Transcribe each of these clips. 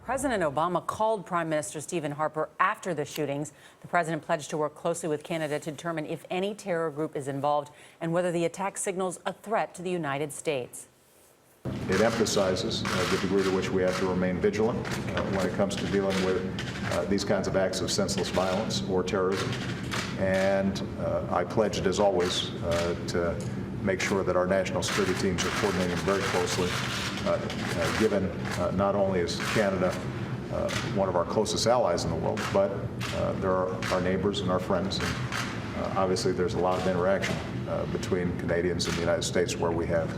President Obama called Prime Minister Stephen Harper after the shootings. The president pledged to work closely with Canada to determine if any terror group is involved and whether the attack signals a threat to the United States. It emphasizes the degree to which we have to remain vigilant when it comes to dealing with these kinds of acts of senseless violence or terrorism. And I pledged, as always, to make sure that our national security teams are coordinating very closely, given not only is Canada one of our closest allies in the world, but there are our neighbors and our friends. And obviously, there's a lot of interaction between Canadians and the United States where we have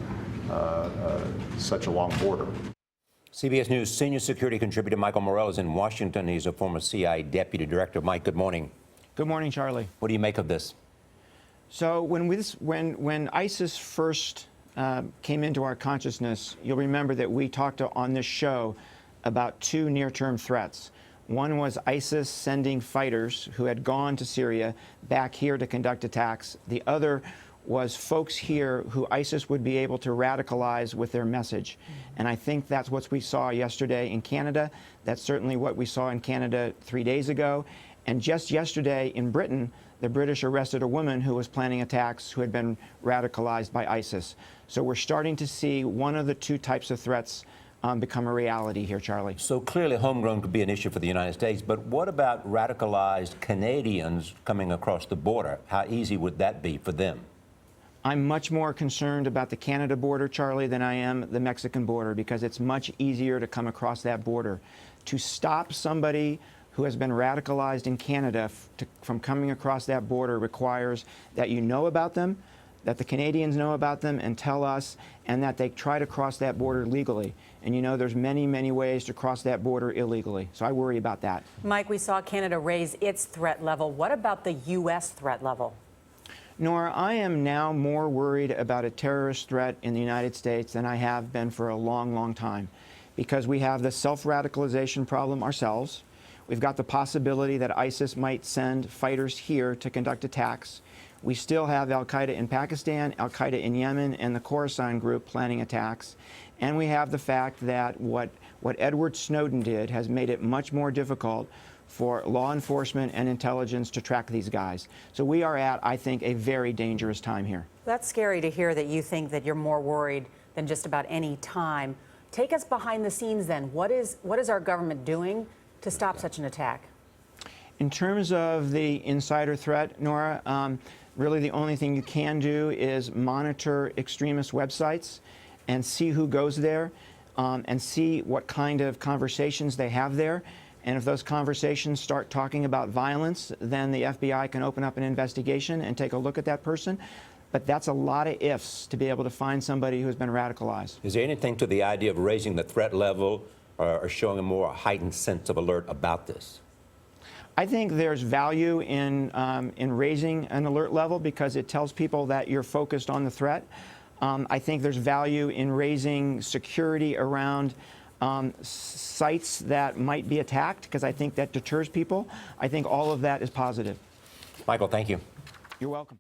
such a long border. CBS News senior security contributor Michael Morell is in Washington. He's a former CIA deputy director. Mike, good morning. Good morning, Charlie. What do you make of this? So when ISIS first came into our consciousness, you'll remember that we talked on this show about two near-term threats. One was ISIS sending fighters who had gone to Syria back here to conduct attacks. The other was folks here who ISIS would be able to radicalize with their message. And I think that's what we saw yesterday in Canada. That's certainly what we saw in Canada 3 days ago. And just yesterday in Britain, the British arrested a woman who was planning attacks who had been radicalized by ISIS. So we're starting to see one of the two types of threats become a reality here, Charlie. So clearly homegrown could be an issue for the United States, but what about radicalized Canadians coming across the border? How easy would that be for them? I'm much more concerned about the Canada border, Charlie, than I am the Mexican border, because it's much easier to come across that border. To stop somebody who has been radicalized in Canada from coming across that border requires that you know about them, that the Canadians know about them and tell us, and that they try to cross that border legally. And you know there's many, many ways to cross that border illegally. So I worry about that. Mike, we saw Canada raise its threat level. What about the U.S. threat level? Nora, I am now more worried about a terrorist threat in the United States than I have been for a long, long time, because we have the self-radicalization problem ourselves. We've got the possibility that ISIS might send fighters here to conduct attacks. We still have al-Qaeda in Pakistan, al-Qaeda in Yemen, and the Khorasan group planning attacks. And we have the fact that what Edward Snowden did has made it much more difficult for law enforcement and intelligence to track these guys. So we are at, I think, a very dangerous time here. That's scary to hear that you think that you're more worried than just about any time. Take us behind the scenes then. What is our government doing to stop such an attack? In terms of the insider threat, Nora, really the only thing you can do is monitor extremist websites and see who goes there and see what kind of conversations they have there. And if those conversations start talking about violence, then the FBI can open up an investigation and take a look at that person. But that's a lot of ifs to be able to find somebody who's been radicalized. Is there anything to the idea of raising the threat level or showing a more heightened sense of alert about this? I think there's value in raising an alert level because it tells people that you're focused on the threat. I think there's value in raising security around sites that might be attacked, because I think that deters people. I think all of that is positive. Michael, thank you. You're welcome.